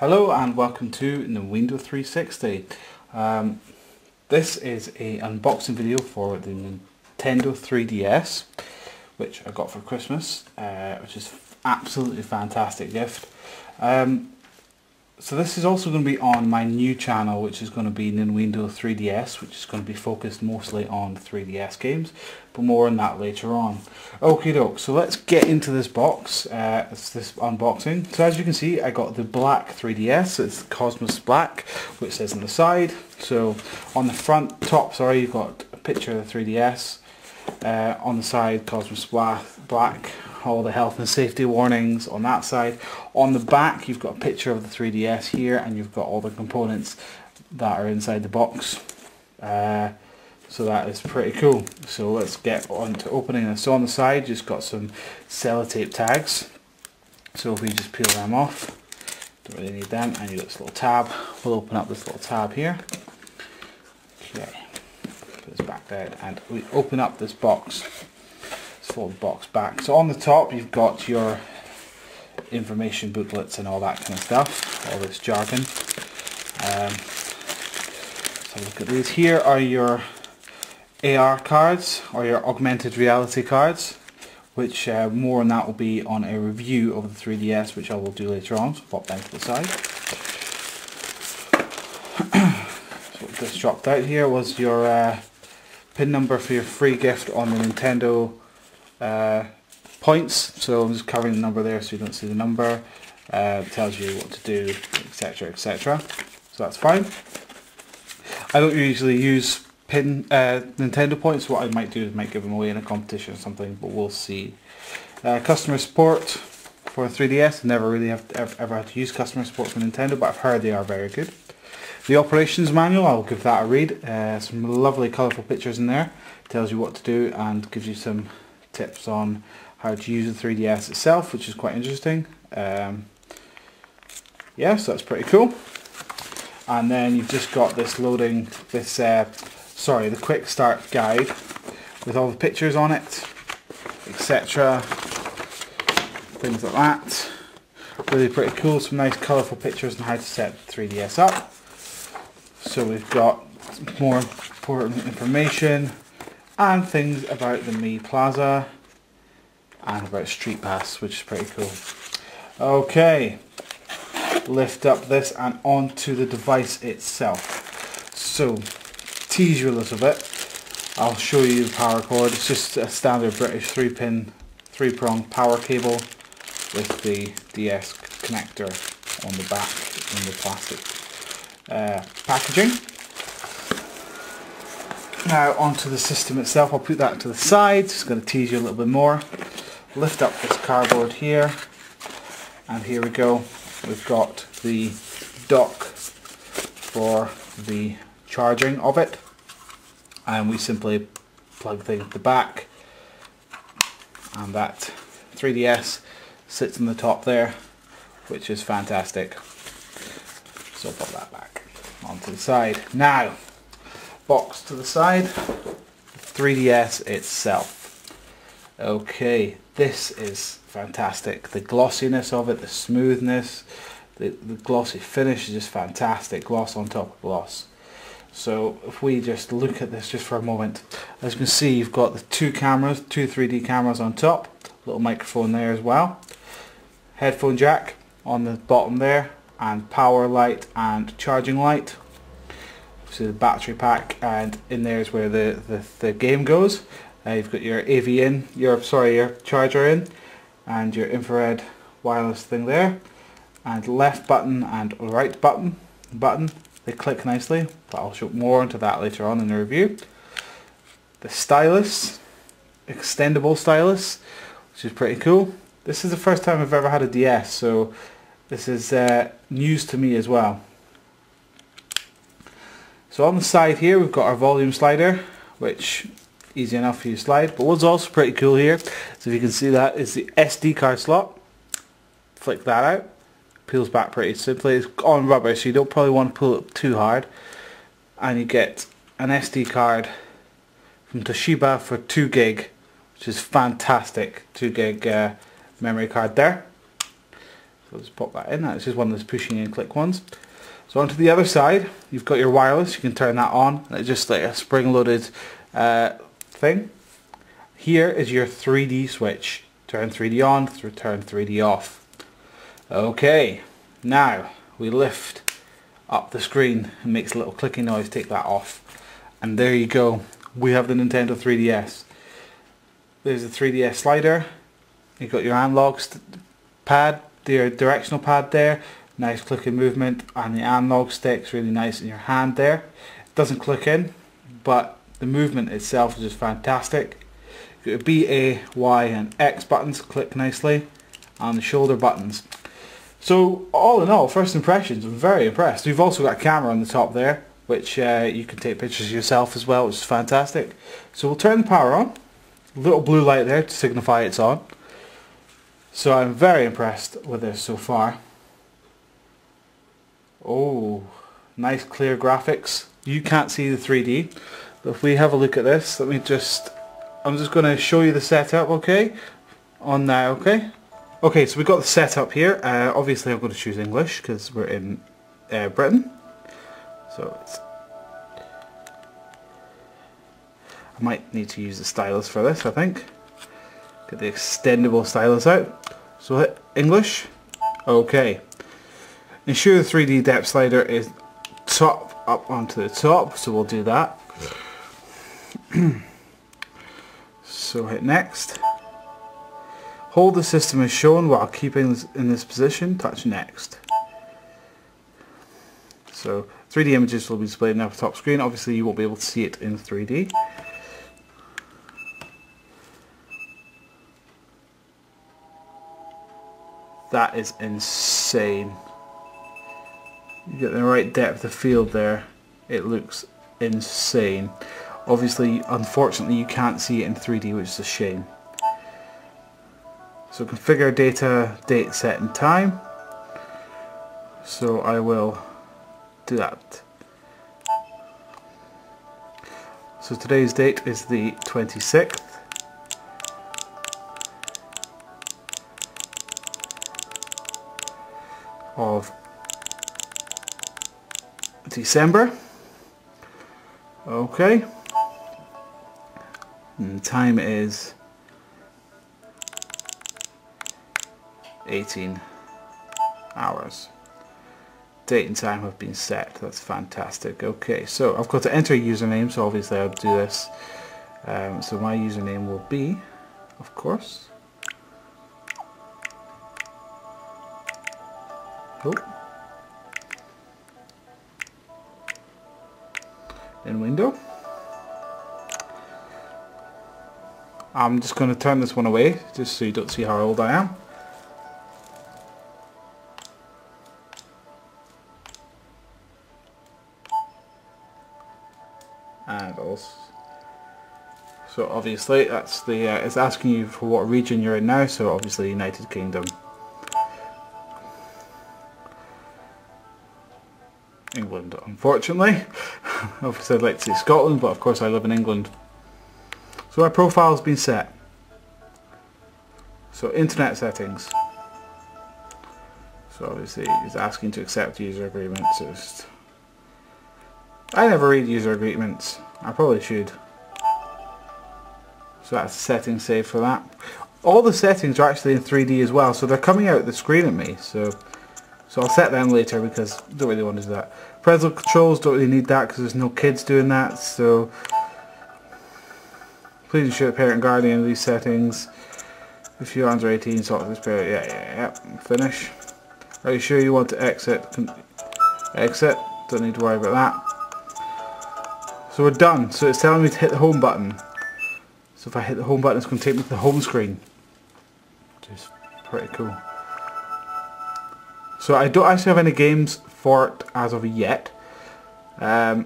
Hello and welcome to Ninwiindo 360. This is a unboxing video for the Nintendo 3DS, which I got for Christmas, which is absolutely fantastic gift. So this is also going to be on my new channel, which is going to be Ninwiindo 3DS, which is going to be focused mostly on 3DS games, but more on that later on. Okie doke, so let's get into this box. It's this unboxing. So as you can see, I got the black 3DS. It's Cosmos Black, which says on the side. So on the front top, you've got a picture of the 3DS. On the side, Cosmos Black. All the health and safety warnings on that side. On the back you've got a picture of the 3DS here, and you've got all the components that are inside the box. So that is pretty cool. So let's get on to opening this. So on the side just got some sellotape tags. So if we just peel them off, don't really need them, and you got this little tab. We'll open up this little tab here. Okay, put this back there, and we open up this box. Fold the box back. So on the top you've got your information booklets and all that kind of stuff, all this jargon. So look at these. Here are your AR cards, or your augmented reality cards, which more on that will be on a review of the 3DS, which I will do later on. So pop down to the side. So what just dropped out here was your PIN number for your free gift on the Nintendo points. So I'm just covering the number there so you don't see the number. It tells you what to do, etc, etc. So that's fine. I don't usually use Nintendo points. What I might do is might give them away in a competition or something, but we'll see. Customer support for 3DS. Never really ever had to use customer support for Nintendo, but I've heard they are very good. The operations manual, I'll give that a read. Some lovely colourful pictures in there. Tells you what to do and gives you some tips on how to use the 3DS itself, which is quite interesting. Yeah, so that's pretty cool. And then you've just got this the quick start guide with all the pictures on it, etc. Things like that. Really pretty cool. Some nice colourful pictures on how to set the 3DS up. So we've got more important information and things about the Mi Plaza and about Street Pass, which is pretty cool. Okay, lift up this and onto the device itself. So, tease you a little bit. I'll show you the power cord. It's just a standard British 3-prong power cable with the DS connector on the back in the plastic packaging. Now onto the system itself. I'll put that to the side. Just going to tease you a little bit more. Lift up this cardboard here, and here we go. We've got the dock for the charging of it, and we simply plug things at the back, and that 3DS sits on the top there, which is fantastic. So I'll put that back onto the side. Now, box to the side, 3DS itself. Okay, this is fantastic. The glossiness of it, the smoothness, the glossy finish is just fantastic. Gloss on top of gloss. So if we just look at this just for a moment, as you can see, you've got the two 3D cameras on top, little microphone there as well, headphone jack on the bottom there, and power light and charging light. So the battery pack, and in there is where the game goes. You've got your AV in, your charger in, and your infrared wireless thing there, and left button and right button. They click nicely, but I'll show more into that later on in the review. The stylus, extendable stylus, which is pretty cool. This is the first time I've ever had a DS, so this is news to me as well. So on the side here we've got our volume slider, which easy enough for you to slide. But what's also pretty cool here, so if you can see that, is the SD card slot. Flick that out, peels back pretty simply. It's on rubber, so you don't probably want to pull it too hard. And you get an SD card from Toshiba for 2 gig, which is fantastic. 2 gig memory card there. So just pop that in. That's just one of those pushing and click ones. So onto the other side, you've got your wireless. You can turn that on. And it's just like a spring-loaded thing. Here is your 3D switch. Turn 3D on, turn 3D off. Okay, now we lift up the screen. It makes a little clicking noise. Take that off. And there you go. We have the Nintendo 3DS. There's the 3DS slider. You've got your analog pad, your directional pad there. Nice clicking movement, and the analog stick's really nice in your hand there. It doesn't click in, but the movement itself is just fantastic. You've got B, A, Y and X buttons click nicely, and the shoulder buttons. So all in all, first impressions, I'm very impressed. We've also got a camera on the top there, which you can take pictures of yourself as well, which is fantastic. So we'll turn the power on. A little blue light there to signify it's on. So I'm very impressed with this so far. Oh, nice clear graphics. You can't see the 3D, but if we have a look at this, I'm just going to show you the setup, okay? On now, okay? Okay, so we've got the setup here. Obviously I'm going to choose English because we're in Britain. So I might need to use the stylus for this, I think. Get the extendable stylus out. So hit English. Okay. Ensure the 3D depth slider is up onto the top, so we'll do that. So hit next. Hold the system as shown while keeping in this position, touch next. So 3D images will be displayed on the top screen. Obviously you won't be able to see it in 3D. That is insane. You get the right depth of field there. It looks insane. Obviously, unfortunately, you can't see it in 3D, which is a shame. So configure data, date, set and time. So I will do that. So today's date is the 26th. Of December. Okay. And the time is 18 hours. Date and time have been set. That's fantastic. Okay, so I've got to enter a username, so obviously I'll do this. So my username will be, of course, Ninwiindo. I'm just going to turn this one away just so you don't see how old I am. And also, so obviously that's the it's asking you for what region you're in now, so obviously United Kingdom. England, unfortunately. Obviously I'd like to say Scotland, but of course I live in England. So our profile has been set. So internet settings. So obviously it's asking to accept user agreements. I never read user agreements. I probably should. So that's settings saved for that. All the settings are actually in 3D as well, so they're coming out the screen at me. So I'll set them later because I don't really want to do that. Parental controls, don't really need that because there's no kids doing that. So please ensure the parent and guardian of these settings. If you're under 18, sort this parent. Yeah. Finish. Are you sure you want to exit? Exit. Don't need to worry about that. So we're done. So it's telling me to hit the home button. So if I hit the home button, it's going to take me to the home screen, which is pretty cool. So I don't actually have any games for it as of yet. Okay,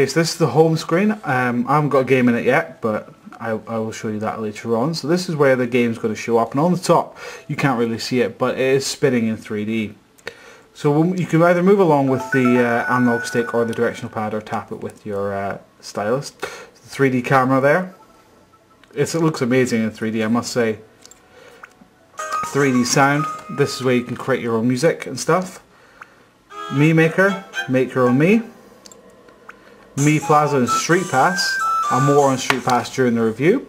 so this is the home screen. I haven't got a game in it yet, but I will show you that later on. So this is where the game's going to show up, and on the top you can't really see it, but it is spinning in 3D. So you can either move along with the analog stick or the directional pad, or tap it with your stylus. The 3D camera there. It looks amazing in 3D, I must say. 3D sound. This is where you can create your own music and stuff. Me Maker, make your own Me. Me Plaza and Street Pass, and more on Street Pass during the review.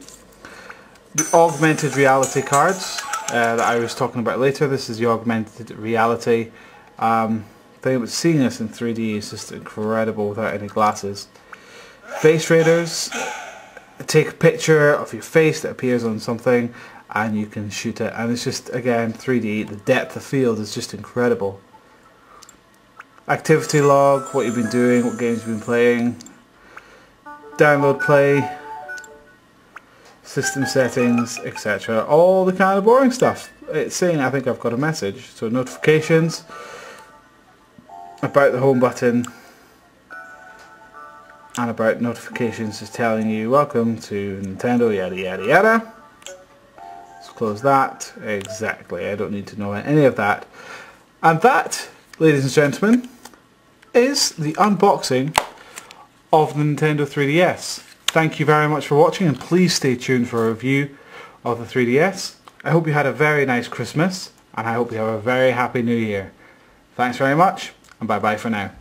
The augmented reality cards that I was talking about later. This is the augmented reality thing, but seeing this in 3D is just incredible without any glasses. Face Raiders, take a picture of your face that appears on something and you can shoot it, and it's just, again, 3D. The depth of field is just incredible. Activity log, what you've been doing, what games you've been playing. Download, play, system settings, etc. All the kind of boring stuff. It's saying I think I've got a message. So notifications, about the home button, and about notifications is telling you welcome to Nintendo, yada yada yada. Let's close that. Exactly, I don't need to know any of that. And that, ladies and gentlemen, is the unboxing of the Nintendo 3DS. Thank you very much for watching, and please stay tuned for a review of the 3DS. I hope you had a very nice Christmas, and I hope you have a very happy New Year. Thanks very much, and bye bye for now.